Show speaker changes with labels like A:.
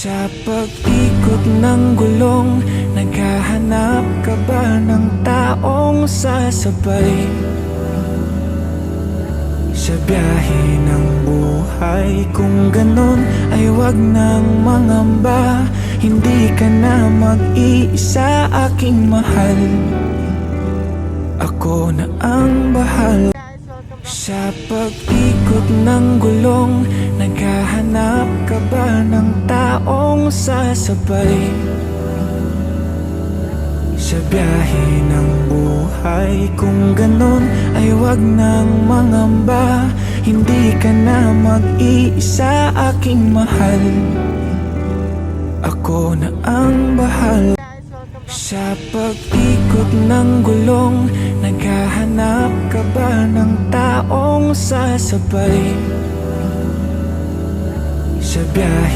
A: Sa pag-ikot ng gulong, naghahanap ka ba ng taong sasabay? Sa biyahe ng buhay, kung ganon ay wag nang mangamba. Hindi ka na mag-iisa, aking mahal. Ako na ang bahala. Sa pag-ikot ng gulong, naghahanap ka ba ng taong sasabay? Sa biyahe ng buhay, kung ganon ay wag nang mangamba. Hindi ka na mag-iisa, aking mahal. Ako na ang bahala. Sa pag-ikot ng gulong, naghahanap ka ba ng taong sasabay? Sa biyahe